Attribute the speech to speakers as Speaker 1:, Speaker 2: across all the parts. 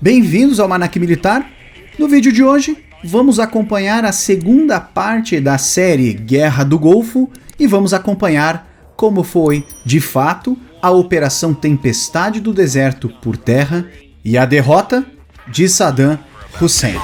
Speaker 1: Bem-vindos ao Almanaque Militar. No vídeo de hoje, vamos acompanhar a segunda parte da série Guerra do Golfo e vamos acompanhar como foi, de fato, a Operação Tempestade do Deserto por terra e a derrota de Saddam Hussein.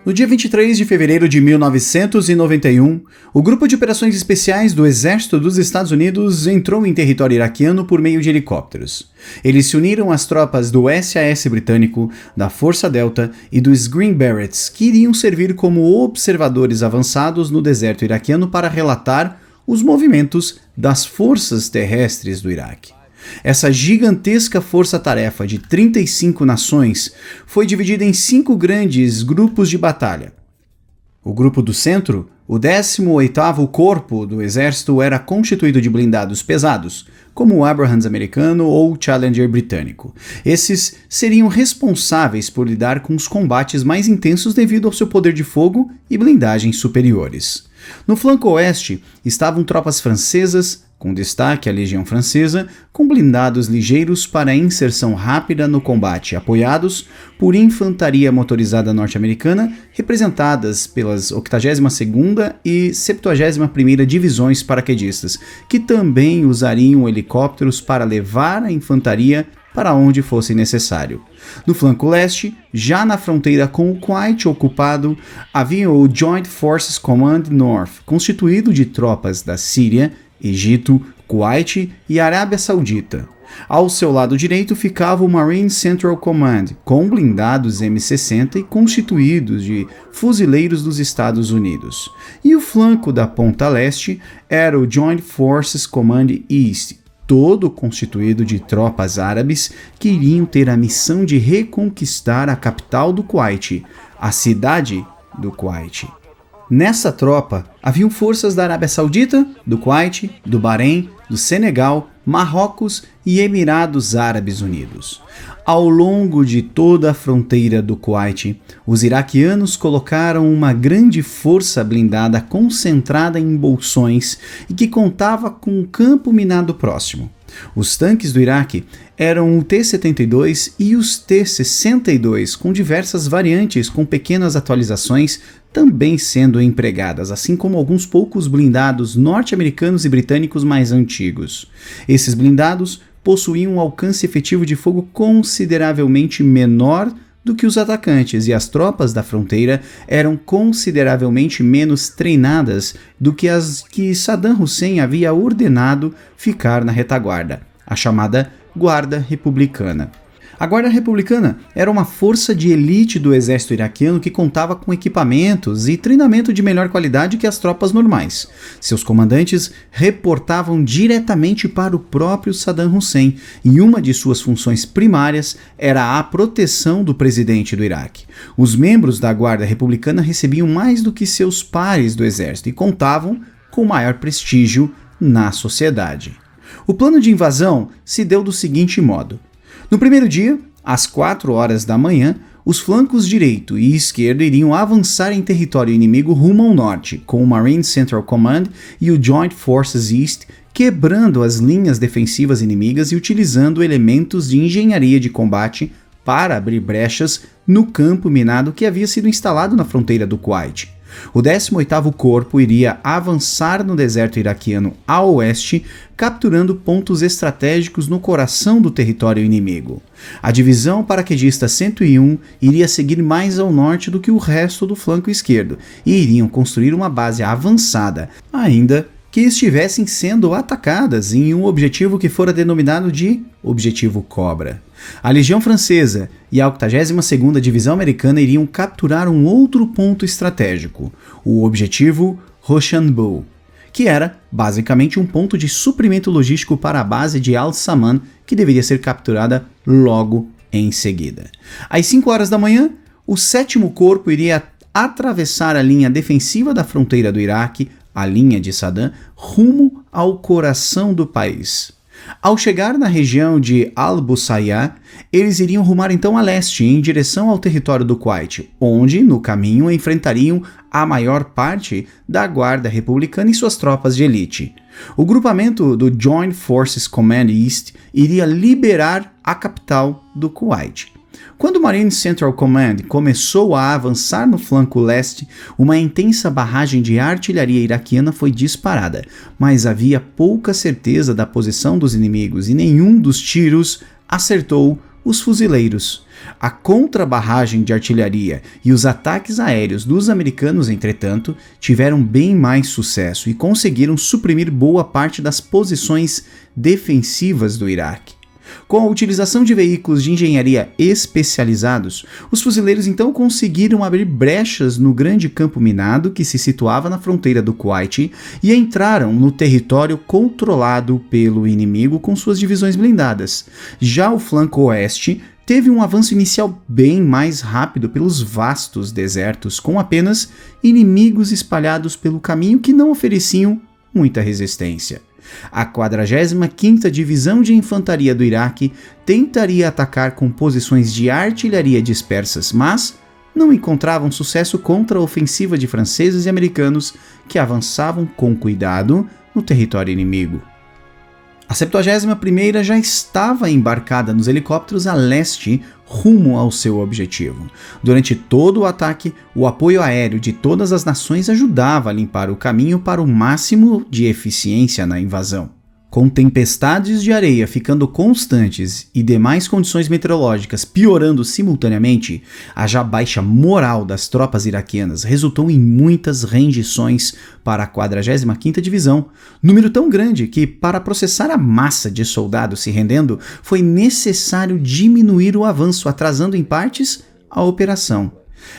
Speaker 1: No dia 23 de fevereiro de 1991, o Grupo de Operações Especiais do Exército dos Estados Unidos entrou em território iraquiano por meio de helicópteros. Eles se uniram às tropas do SAS britânico, da Força Delta e dos Green Berets, que iriam servir como observadores avançados no deserto iraquiano para relatar os movimentos das forças terrestres do Iraque. Essa gigantesca força-tarefa de 35 nações foi dividida em 5 grandes grupos de batalha. O grupo do centro, o 18º Corpo do Exército, era constituído de blindados pesados, como o Abrams americano ou o Challenger britânico. Esses seriam responsáveis por lidar com os combates mais intensos devido ao seu poder de fogo e blindagens superiores. No flanco oeste estavam tropas francesas, com destaque a Legião Francesa, com blindados ligeiros para inserção rápida no combate, apoiados por infantaria motorizada norte-americana, representadas pelas 82ª e 71ª Divisões Paraquedistas, que também usariam helicópteros para levar a infantaria para onde fosse necessário. No flanco leste, já na fronteira com o Kuwait ocupado, havia o Joint Forces Command North, constituído de tropas da Síria, Egito, Kuwait e Arábia Saudita. Ao seu lado direito ficava o Marine Central Command, com blindados M60 e constituídos de fuzileiros dos Estados Unidos. E o flanco da ponta leste era o Joint Forces Command East, todo constituído de tropas árabes que iriam ter a missão de reconquistar a capital do Kuwait, a cidade do Kuwait. Nessa tropa, haviam forças da Arábia Saudita, do Kuwait, do Bahrein, do Senegal, Marrocos e Emirados Árabes Unidos. Ao longo de toda a fronteira do Kuwait, os iraquianos colocaram uma grande força blindada concentrada em bolsões e que contava com um campo minado próximo. Os tanques do Iraque eram o T-72 e os T-62, com diversas variantes com pequenas atualizações também sendo empregadas, assim como alguns poucos blindados norte-americanos e britânicos mais antigos. Esses blindados possuíam um alcance efetivo de fogo consideravelmente menor do que os atacantes, e as tropas da fronteira eram consideravelmente menos treinadas do que as que Saddam Hussein havia ordenado ficar na retaguarda, a chamada Guarda Republicana. A Guarda Republicana era uma força de elite do exército iraquiano que contava com equipamentos e treinamento de melhor qualidade que as tropas normais. Seus comandantes reportavam diretamente para o próprio Saddam Hussein, e uma de suas funções primárias era a proteção do presidente do Iraque. Os membros da Guarda Republicana recebiam mais do que seus pares do exército e contavam com maior prestígio na sociedade. O plano de invasão se deu do seguinte modo. No primeiro dia, às 4 horas da manhã, os flancos direito e esquerdo iriam avançar em território inimigo rumo ao norte, com o Marine Central Command e o Joint Forces East quebrando as linhas defensivas inimigas e utilizando elementos de engenharia de combate para abrir brechas no campo minado que havia sido instalado na fronteira do Kuwait. O 18º Corpo iria avançar no deserto iraquiano a oeste, capturando pontos estratégicos no coração do território inimigo. A divisão paraquedista 101 iria seguir mais ao norte do que o resto do flanco esquerdo e iriam construir uma base avançada, ainda que estivessem sendo atacadas em um objetivo que fora denominado de Objetivo Cobra. A Legião Francesa e a 82ª Divisão Americana iriam capturar um outro ponto estratégico, o Objetivo Rochambeau, que era basicamente um ponto de suprimento logístico para a base de Al-Saman, que deveria ser capturada logo em seguida. Às 5 horas da manhã, o 7º Corpo iria atravessar a linha defensiva da fronteira do Iraque, a linha de Saddam, rumo ao coração do país. Ao chegar na região de Al-Busayah, eles iriam rumar então a leste, em direção ao território do Kuwait, onde, no caminho, enfrentariam a maior parte da Guarda Republicana e suas tropas de elite. O grupamento do Joint Forces Command East iria liberar a capital do Kuwait. Quando o Marine Central Command começou a avançar no flanco leste, uma intensa barragem de artilharia iraquiana foi disparada, mas havia pouca certeza da posição dos inimigos e nenhum dos tiros acertou os fuzileiros. A contra-barragem de artilharia e os ataques aéreos dos americanos, entretanto, tiveram bem mais sucesso e conseguiram suprimir boa parte das posições defensivas do Iraque. Com a utilização de veículos de engenharia especializados, os fuzileiros então conseguiram abrir brechas no grande campo minado que se situava na fronteira do Kuwait e entraram no território controlado pelo inimigo com suas divisões blindadas. Já o flanco oeste teve um avanço inicial bem mais rápido pelos vastos desertos, com apenas inimigos espalhados pelo caminho que não ofereciam muita resistência. A 45ª Divisão de Infantaria do Iraque tentaria atacar com posições de artilharia dispersas, mas não encontravam sucesso contra a ofensiva de franceses e americanos que avançavam com cuidado no território inimigo. A 71ª já estava embarcada nos helicópteros a leste, rumo ao seu objetivo. Durante todo o ataque, o apoio aéreo de todas as nações ajudava a limpar o caminho para o máximo de eficiência na invasão. Com tempestades de areia ficando constantes e demais condições meteorológicas piorando simultaneamente, a já baixa moral das tropas iraquianas resultou em muitas rendições para a 45ª Divisão, número tão grande que, para processar a massa de soldados se rendendo, foi necessário diminuir o avanço, atrasando em partes a operação.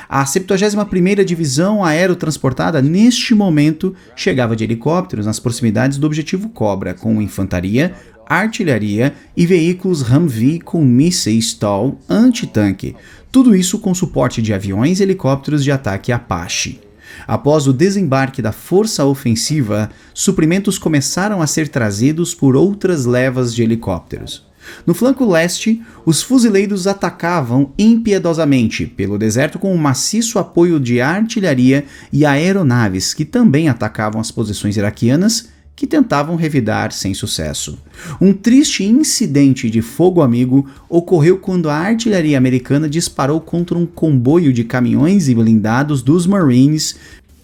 Speaker 1: A 71ª Divisão aerotransportada, neste momento, chegava de helicópteros nas proximidades do objetivo Cobra, com infantaria, artilharia e veículos Humvee com mísseis TOW anti-tanque, tudo isso com suporte de aviões e helicópteros de ataque Apache. Após o desembarque da força ofensiva, suprimentos começaram a ser trazidos por outras levas de helicópteros. No flanco leste, os fuzileiros atacavam impiedosamente pelo deserto com um maciço apoio de artilharia e aeronaves que também atacavam as posições iraquianas que tentavam revidar sem sucesso. Um triste incidente de fogo amigo ocorreu quando a artilharia americana disparou contra um comboio de caminhões e blindados dos Marines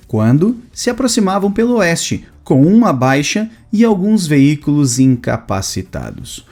Speaker 1: quando se aproximavam pelo oeste, com uma baixa e alguns veículos incapacitados.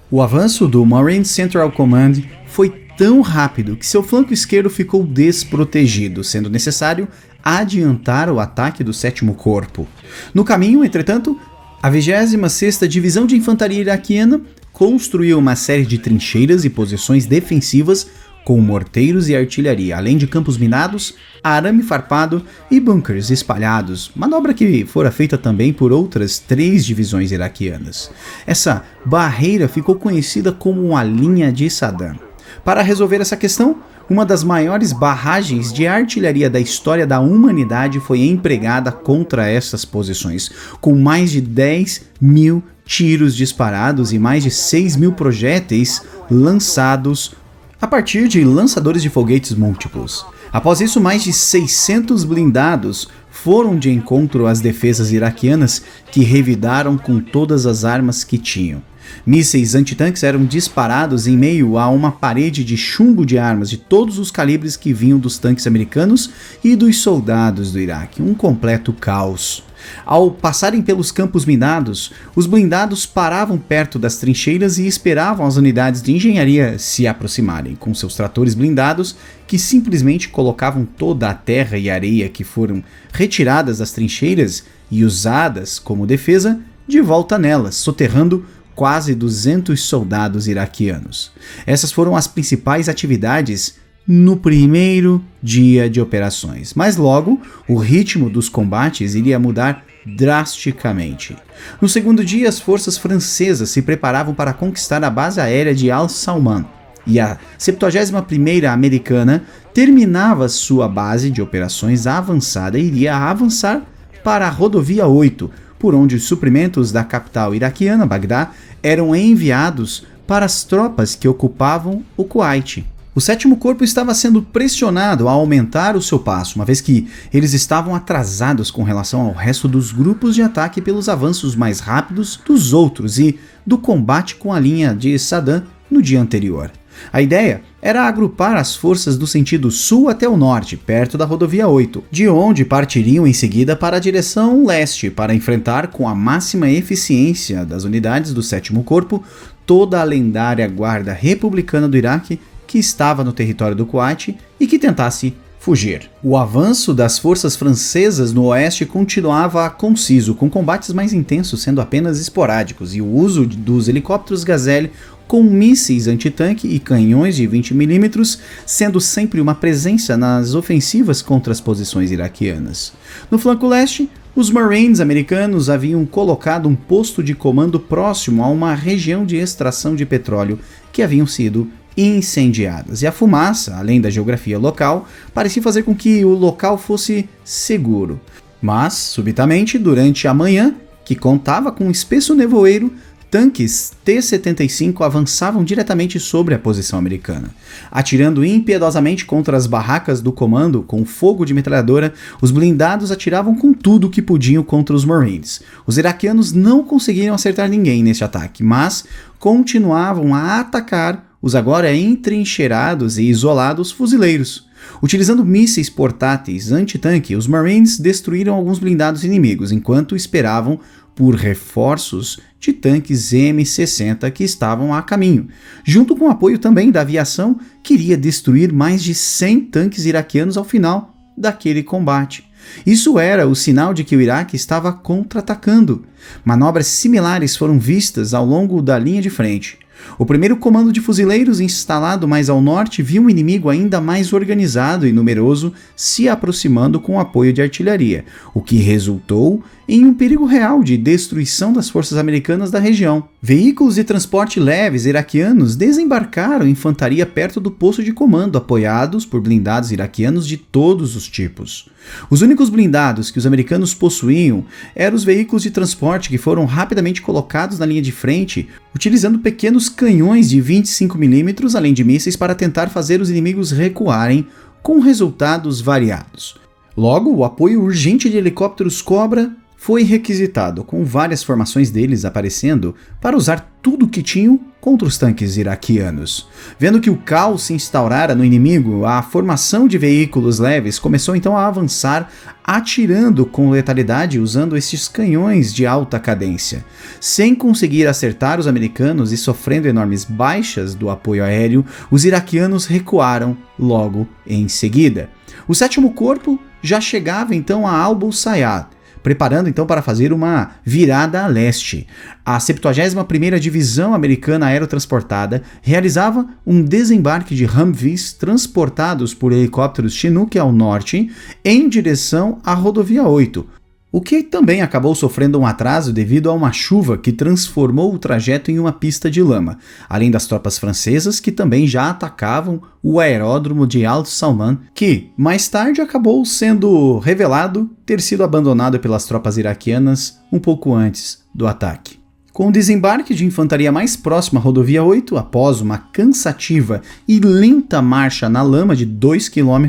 Speaker 1: O avanço do Marine Central Command foi tão rápido que seu flanco esquerdo ficou desprotegido, sendo necessário adiantar o ataque do 7º Corpo. No caminho, entretanto, a 26ª Divisão de Infantaria iraquiana construiu uma série de trincheiras e posições defensivas com morteiros e artilharia, além de campos minados, arame farpado e bunkers espalhados, manobra que fora feita também por outras 3 divisões iraquianas. Essa barreira ficou conhecida como a linha de Saddam. Para resolver essa questão, uma das maiores barragens de artilharia da história da humanidade foi empregada contra essas posições, com mais de 10.000 tiros disparados e mais de 6.000 projéteis lançados a partir de lançadores de foguetes múltiplos. Após isso, mais de 600 blindados foram de encontro às defesas iraquianas, que revidaram com todas as armas que tinham. Mísseis antitanques eram disparados em meio a uma parede de chumbo de armas de todos os calibres que vinham dos tanques americanos e dos soldados do Iraque. Um completo caos. Ao passarem pelos campos minados, os blindados paravam perto das trincheiras e esperavam as unidades de engenharia se aproximarem, com seus tratores blindados que simplesmente colocavam toda a terra e areia que foram retiradas das trincheiras e usadas como defesa de volta nelas, soterrando quase 200 soldados iraquianos. Essas foram as principais atividades no primeiro dia de operações, mas logo o ritmo dos combates iria mudar drasticamente. No segundo dia, as forças francesas se preparavam para conquistar a base aérea de Al-Salman, e a 71ª americana terminava sua base de operações avançada e iria avançar para a rodovia 8, por onde os suprimentos da capital iraquiana, Bagdá, eram enviados para as tropas que ocupavam o Kuwait. O 7º Corpo estava sendo pressionado a aumentar o seu passo, uma vez que eles estavam atrasados com relação ao resto dos grupos de ataque pelos avanços mais rápidos dos outros e do combate com a linha de Saddam no dia anterior. A ideia era agrupar as forças do sentido sul até o norte, perto da rodovia 8, de onde partiriam em seguida para a direção leste para enfrentar com a máxima eficiência das unidades do 7º Corpo toda a lendária Guarda Republicana do Iraque que estava no território do Kuwait e que tentasse fugir. O avanço das forças francesas no oeste continuava conciso, com combates mais intensos sendo apenas esporádicos e o uso dos helicópteros Gazelle com mísseis antitanque e canhões de 20mm sendo sempre uma presença nas ofensivas contra as posições iraquianas. No flanco leste, os Marines americanos haviam colocado um posto de comando próximo a uma região de extração de petróleo que haviam sido incendiadas, e a fumaça, além da geografia local, parecia fazer com que o local fosse seguro. Mas, subitamente, durante a manhã, que contava com um espesso nevoeiro, tanques T-75 avançavam diretamente sobre a posição americana. Atirando impiedosamente contra as barracas do comando com fogo de metralhadora, os blindados atiravam com tudo o que podiam contra os Marines. Os iraquianos não conseguiram acertar ninguém neste ataque, mas continuavam a atacar os agora entrincheirados e isolados fuzileiros. Utilizando mísseis portáteis antitanque, os Marines destruíram alguns blindados inimigos, enquanto esperavam por reforços de tanques M60 que estavam a caminho, junto com o apoio também da aviação, que iria destruir mais de 100 tanques iraquianos ao final daquele combate. Isso era o sinal de que o Iraque estava contra-atacando. Manobras similares foram vistas ao longo da linha de frente. O primeiro comando de fuzileiros instalado mais ao norte viu um inimigo ainda mais organizado e numeroso se aproximando com o apoio de artilharia, o que resultou em um perigo real de destruição das forças americanas da região. Veículos de transporte leves iraquianos desembarcaram infantaria perto do posto de comando, apoiados por blindados iraquianos de todos os tipos. Os únicos blindados que os americanos possuíam eram os veículos de transporte que foram rapidamente colocados na linha de frente, utilizando pequenos canhões de 25mm, além de mísseis, para tentar fazer os inimigos recuarem, com resultados variados. Logo, o apoio urgente de helicópteros Cobra foi requisitado, com várias formações deles aparecendo para usar tudo o que tinham contra os tanques iraquianos. Vendo que o caos se instaurara no inimigo, a formação de veículos leves começou então a avançar, atirando com letalidade usando estes canhões de alta cadência. Sem conseguir acertar os americanos e sofrendo enormes baixas do apoio aéreo, os iraquianos recuaram logo em seguida. O 7º Corpo já chegava então a Al-Busayad, preparando então para fazer uma virada a leste. A 71ª Divisão Americana Aerotransportada realizava um desembarque de Humvees transportados por helicópteros Chinook ao norte em direção à rodovia 8, o que também acabou sofrendo um atraso devido a uma chuva que transformou o trajeto em uma pista de lama, além das tropas francesas que também já atacavam o aeródromo de Al-Salman, que mais tarde acabou sendo revelado ter sido abandonado pelas tropas iraquianas um pouco antes do ataque. Com o desembarque de infantaria mais próximo à rodovia 8, após uma cansativa e lenta marcha na lama de 2 km,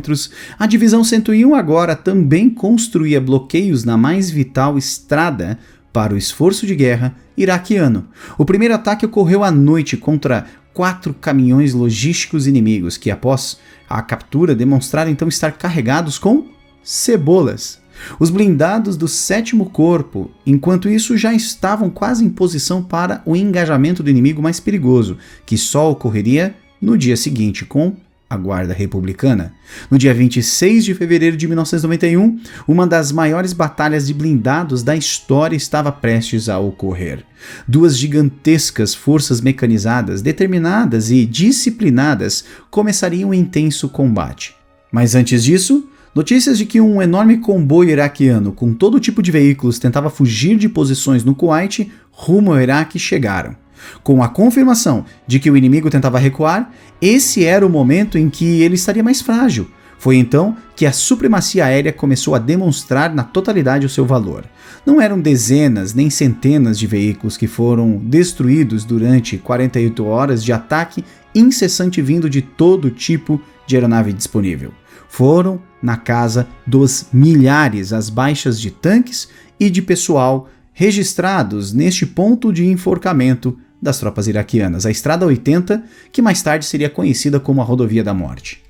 Speaker 1: a Divisão 101 agora também construía bloqueios na mais vital estrada para o esforço de guerra iraquiano. O primeiro ataque ocorreu à noite contra 4 caminhões logísticos inimigos, que após a captura demonstraram então estar carregados com cebolas. Os blindados do 7º Corpo, enquanto isso, já estavam quase em posição para o engajamento do inimigo mais perigoso, que só ocorreria no dia seguinte com a Guarda Republicana. No dia 26 de fevereiro de 1991, uma das maiores batalhas de blindados da história estava prestes a ocorrer. 2 gigantescas forças mecanizadas, determinadas e disciplinadas, começariam um intenso combate. Mas antes disso, Notícias de que um enorme comboio iraquiano com todo tipo de veículos tentava fugir de posições no Kuwait rumo ao Iraque chegaram. Com a confirmação de que o inimigo tentava recuar, esse era o momento em que ele estaria mais frágil. Foi então que a supremacia aérea começou a demonstrar na totalidade o seu valor. Não eram dezenas nem centenas de veículos que foram destruídos durante 48 horas de ataque incessante vindo de todo tipo de aeronave disponível. Foram na casa dos milhares as baixas de tanques e de pessoal registrados neste ponto de enforcamento das tropas iraquianas, a Estrada 80, que mais tarde seria conhecida como a Rodovia da Morte.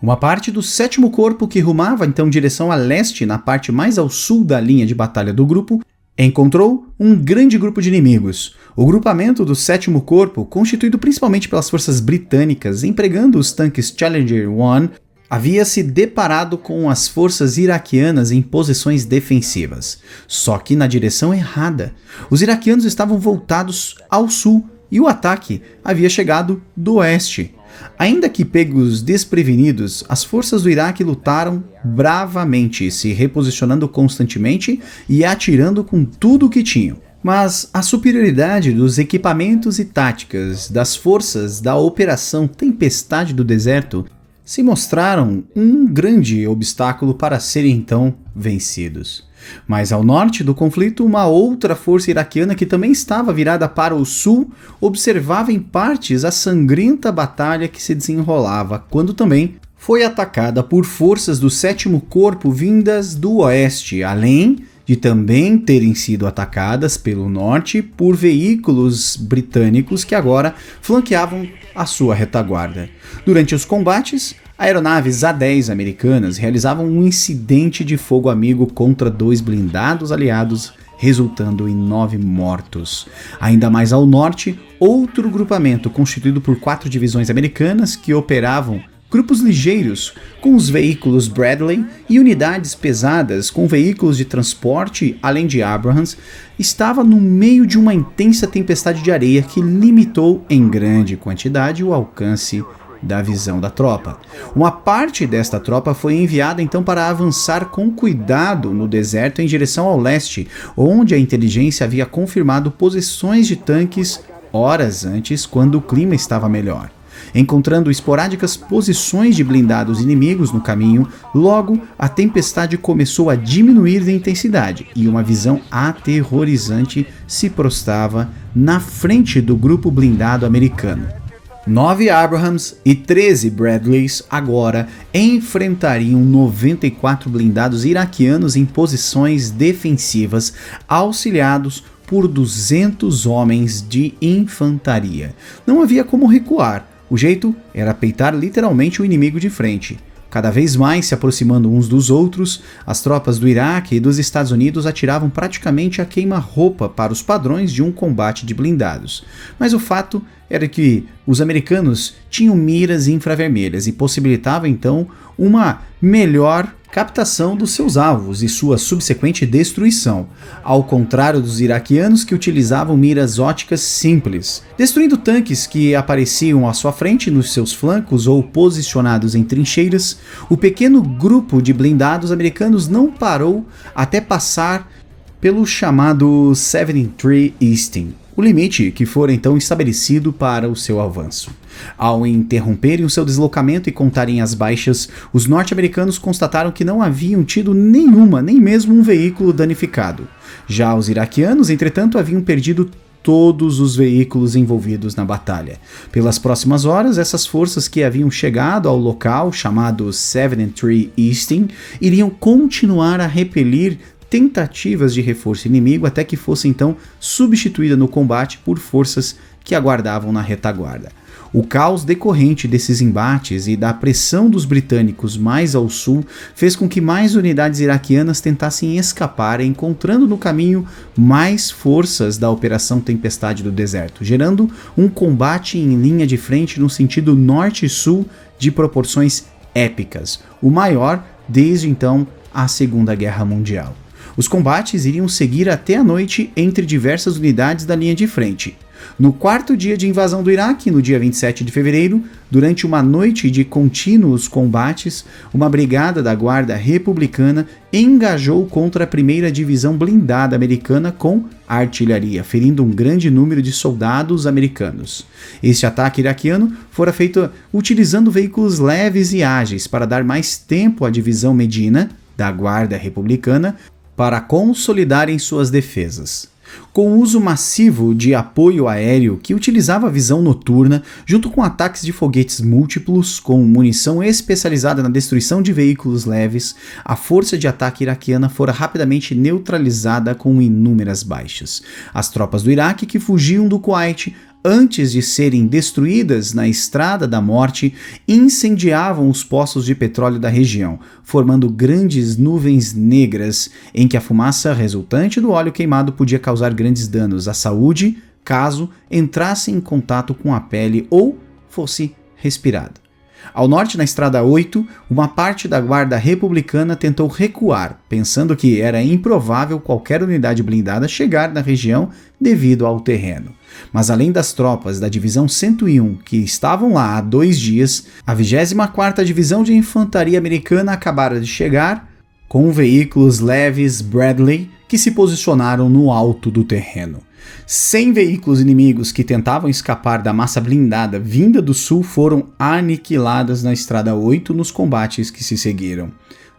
Speaker 1: Uma parte do 7º Corpo, que rumava então em direção a leste, na parte mais ao sul da linha de batalha do grupo, encontrou um grande grupo de inimigos. O grupamento do 7º Corpo, constituído principalmente pelas forças britânicas, empregando os tanques Challenger 1, havia se deparado com as forças iraquianas em posições defensivas, só que na direção errada. Os iraquianos estavam voltados ao sul e o ataque havia chegado do oeste. Ainda que pegos desprevenidos, as forças do Iraque lutaram bravamente, se reposicionando constantemente e atirando com tudo o que tinham. Mas a superioridade dos equipamentos e táticas das forças da Operação Tempestade do Deserto se mostraram um grande obstáculo para serem então vencidos. Mas ao norte do conflito, uma outra força iraquiana que também estava virada para o sul observava em partes a sangrenta batalha que se desenrolava, quando também foi atacada por forças do 7º Corpo vindas do oeste, além de também terem sido atacadas pelo norte por veículos britânicos que agora flanqueavam a sua retaguarda. Durante os combates, aeronaves A-10 americanas realizavam um incidente de fogo amigo contra 2 blindados aliados, resultando em 9 mortos. Ainda mais ao norte, outro grupamento constituído por 4 divisões americanas que operavam grupos ligeiros com os veículos Bradley e unidades pesadas com veículos de transporte, além de Abrams, estava no meio de uma intensa tempestade de areia que limitou em grande quantidade o alcance da visão da tropa. Uma parte desta tropa foi enviada então para avançar com cuidado no deserto em direção ao leste, onde a inteligência havia confirmado posições de tanques horas antes, quando o clima estava melhor. Encontrando esporádicas posições de blindados inimigos no caminho, logo a tempestade começou a diminuir de intensidade e uma visão aterrorizante se prostrava na frente do grupo blindado americano. 9 Abrams e 13 Bradleys agora enfrentariam 94 blindados iraquianos em posições defensivas, auxiliados por 200 homens de infantaria. Não havia como recuar. O jeito era peitar literalmente o inimigo de frente. Cada vez mais se aproximando uns dos outros, as tropas do Iraque e dos Estados Unidos atiravam praticamente a queima-roupa para os padrões de um combate de blindados. Mas o fato era que os americanos tinham miras infravermelhas e possibilitava então uma melhor captação dos seus alvos e sua subsequente destruição, ao contrário dos iraquianos que utilizavam miras óticas simples. Destruindo tanques que apareciam à sua frente nos seus flancos ou posicionados em trincheiras, o pequeno grupo de blindados americanos não parou até passar pelo chamado 73 Easting, o limite que fora então estabelecido para o seu avanço. Ao interromperem o seu deslocamento e contarem as baixas, os norte-americanos constataram que não haviam tido nenhuma, nem mesmo um veículo danificado. Já os iraquianos, entretanto, haviam perdido todos os veículos envolvidos na batalha. Pelas próximas horas, essas forças que haviam chegado ao local, chamado 73 Easting, iriam continuar a repelir tentativas de reforço inimigo até que fosse então substituída no combate por forças que aguardavam na retaguarda. O caos decorrente desses embates e da pressão dos britânicos mais ao sul fez com que mais unidades iraquianas tentassem escapar, encontrando no caminho mais forças da Operação Tempestade do Deserto, gerando um combate em linha de frente no sentido norte e sul de proporções épicas, o maior desde então a Segunda Guerra Mundial. Os combates iriam seguir até a noite entre diversas unidades da linha de frente. No quarto dia de invasão do Iraque, no dia 27 de fevereiro, durante uma noite de contínuos combates, uma brigada da Guarda Republicana engajou contra a primeira divisão blindada americana com artilharia, ferindo um grande número de soldados americanos. Este ataque iraquiano fora feito utilizando veículos leves e ágeis para dar mais tempo à divisão Medina, da Guarda Republicana, para consolidarem suas defesas. Com o uso massivo de apoio aéreo que utilizava a visão noturna, junto com ataques de foguetes múltiplos com munição especializada na destruição de veículos leves, a força de ataque iraquiana fora rapidamente neutralizada com inúmeras baixas. As tropas do Iraque que fugiam do Kuwait antes de serem destruídas na Estrada da Morte, incendiavam os poços de petróleo da região, formando grandes nuvens negras em que a fumaça resultante do óleo queimado podia causar grandes danos à saúde caso entrasse em contato com a pele ou fosse respirada. Ao norte, na Estrada 8, uma parte da Guarda Republicana tentou recuar, pensando que era improvável qualquer unidade blindada chegar na região devido ao terreno. Mas além das tropas da Divisão 101 que estavam lá há 2 dias, a 24ª Divisão de Infantaria Americana acabara de chegar com veículos leves Bradley que se posicionaram no alto do terreno. 100 veículos inimigos que tentavam escapar da massa blindada vinda do sul foram aniquiladas na Estrada 8 nos combates que se seguiram.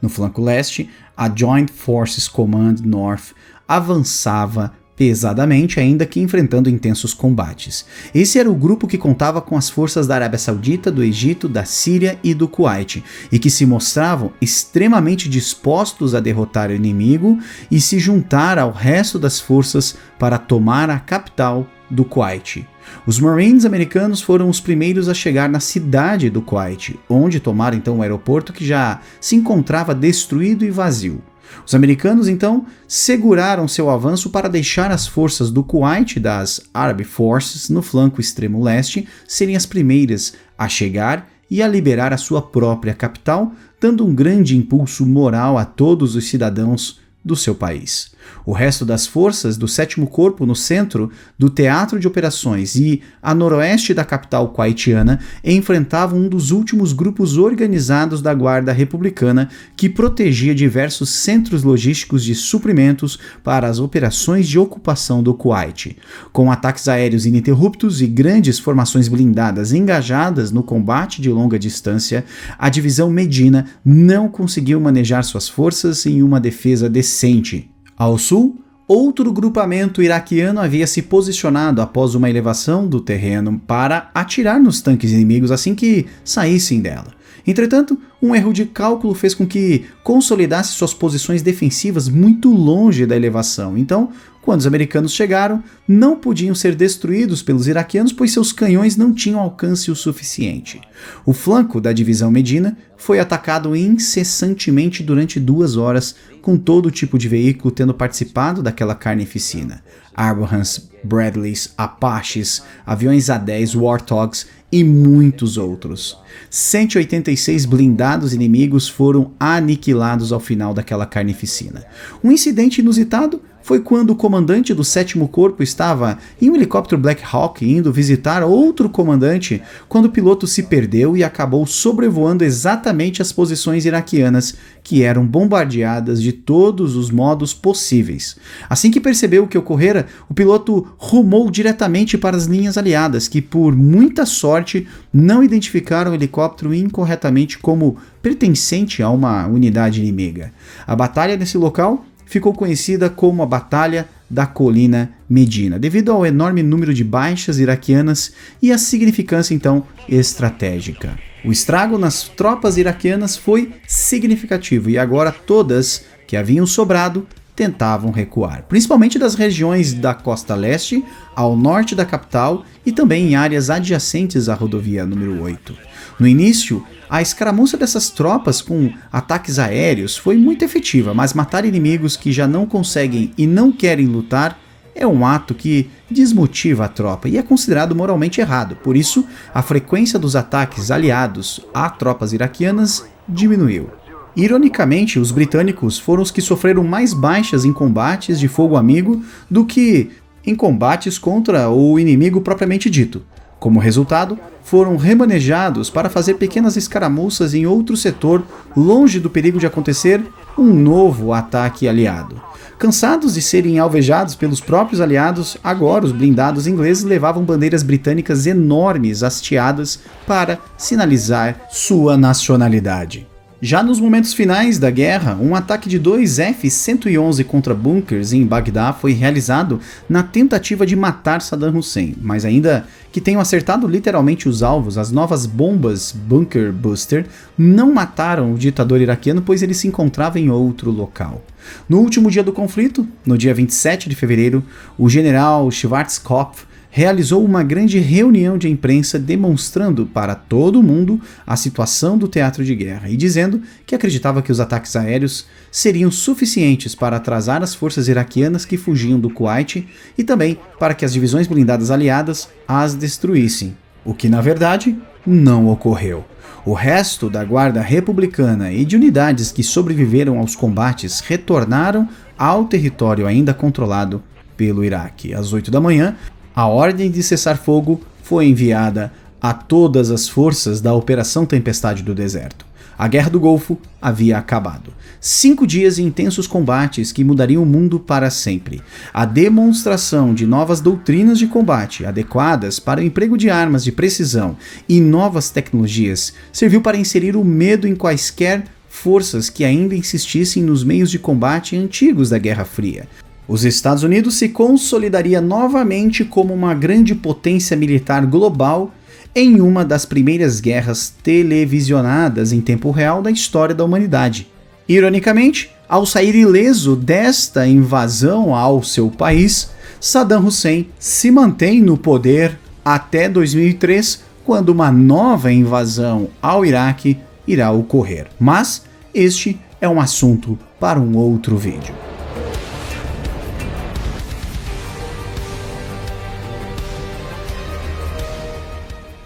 Speaker 1: No flanco leste, a Joint Forces Command North avançava pesadamente, ainda que enfrentando intensos combates. Esse era o grupo que contava com as forças da Arábia Saudita, do Egito, da Síria e do Kuwait, e que se mostravam extremamente dispostos a derrotar o inimigo e se juntar ao resto das forças para tomar a capital do Kuwait. Os Marines americanos foram os primeiros a chegar na cidade do Kuwait, onde tomaram então o aeroporto que já se encontrava destruído e vazio. Os americanos, então, seguraram seu avanço para deixar as forças do Kuwait das Arab Forces no flanco extremo leste serem as primeiras a chegar e a liberar a sua própria capital, dando um grande impulso moral a todos os cidadãos do seu país. O resto das forças do 7º Corpo no centro do teatro de operações e a noroeste da capital kuwaitiana enfrentavam um dos últimos grupos organizados da Guarda Republicana que protegia diversos centros logísticos de suprimentos para as operações de ocupação do Kuwait. Com ataques aéreos ininterruptos e grandes formações blindadas engajadas no combate de longa distância, a divisão Medina não conseguiu manejar suas forças em uma defesa decente. Ao sul, outro grupamento iraquiano havia se posicionado após uma elevação do terreno para atirar nos tanques inimigos assim que saíssem dela. Entretanto, um erro de cálculo fez com que consolidasse suas posições defensivas muito longe da elevação. Então, quando os americanos chegaram, não podiam ser destruídos pelos iraquianos, pois seus canhões não tinham alcance o suficiente. O flanco da divisão Medina foi atacado incessantemente durante 2 horas, com todo tipo de veículo tendo participado daquela carnificina. Abrams, Bradleys, Apaches, aviões A-10, Warthogs e muitos outros. 186 blindados inimigos foram aniquilados ao final daquela carnificina. Um incidente inusitado foi quando o comandante do 7º Corpo estava em um helicóptero Black Hawk indo visitar outro comandante quando o piloto se perdeu e acabou sobrevoando exatamente as posições iraquianas que eram bombardeadas de todos os modos possíveis. Assim que percebeu o que ocorrera, o piloto rumou diretamente para as linhas aliadas, que por muita sorte não identificaram o helicóptero incorretamente como pertencente a uma unidade inimiga. A batalha nesse local ficou conhecida como a Batalha da Colina Medina, devido ao enorme número de baixas iraquianas e a significância, então, estratégica. O estrago nas tropas iraquianas foi significativo e agora todas que haviam sobrado tentavam recuar, principalmente das regiões da costa leste, ao norte da capital e também em áreas adjacentes à rodovia número 8. No início, a escaramuça dessas tropas com ataques aéreos foi muito efetiva, mas matar inimigos que já não conseguem e não querem lutar é um ato que desmotiva a tropa e é considerado moralmente errado. Por isso, a frequência dos ataques aliados a tropas iraquianas diminuiu. Ironicamente, os britânicos foram os que sofreram mais baixas em combates de fogo amigo do que em combates contra o inimigo propriamente dito. Como resultado, foram remanejados para fazer pequenas escaramuças em outro setor, longe do perigo de acontecer um novo ataque aliado. Cansados de serem alvejados pelos próprios aliados, agora os blindados ingleses levavam bandeiras britânicas enormes hasteadas para sinalizar sua nacionalidade. Já nos momentos finais da guerra, um ataque de 2 F-111 contra bunkers em Bagdá foi realizado na tentativa de matar Saddam Hussein, mas ainda que tenham acertado literalmente os alvos, as novas bombas Bunker Buster não mataram o ditador iraquiano, pois ele se encontrava em outro local. No último dia do conflito, no dia 27 de fevereiro, o general Schwarzkopf realizou uma grande reunião de imprensa demonstrando para todo mundo a situação do teatro de guerra e dizendo que acreditava que os ataques aéreos seriam suficientes para atrasar as forças iraquianas que fugiam do Kuwait e também para que as divisões blindadas aliadas as destruíssem, o que na verdade não ocorreu. O resto da guarda republicana e de unidades que sobreviveram aos combates retornaram ao território ainda controlado pelo Iraque. Às 8 da manhã, a ordem de cessar-fogo foi enviada a todas as forças da Operação Tempestade do Deserto. A Guerra do Golfo havia acabado. 5 dias de intensos combates que mudariam o mundo para sempre. A demonstração de novas doutrinas de combate adequadas para o emprego de armas de precisão e novas tecnologias serviu para inserir o medo em quaisquer forças que ainda insistissem nos meios de combate antigos da Guerra Fria. Os Estados Unidos se consolidaria novamente como uma grande potência militar global em uma das primeiras guerras televisionadas em tempo real da história da humanidade. Ironicamente, ao sair ileso desta invasão ao seu país, Saddam Hussein se mantém no poder até 2003, quando uma nova invasão ao Iraque irá ocorrer. Mas este é um assunto para um outro vídeo.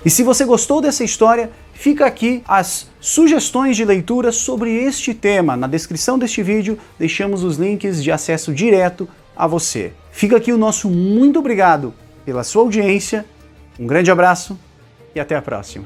Speaker 1: E se você gostou dessa história, fica aqui as sugestões de leitura sobre este tema. Na descrição deste vídeo deixamos os links de acesso direto a você. Fica aqui o nosso muito obrigado pela sua audiência, um grande abraço e até a próxima.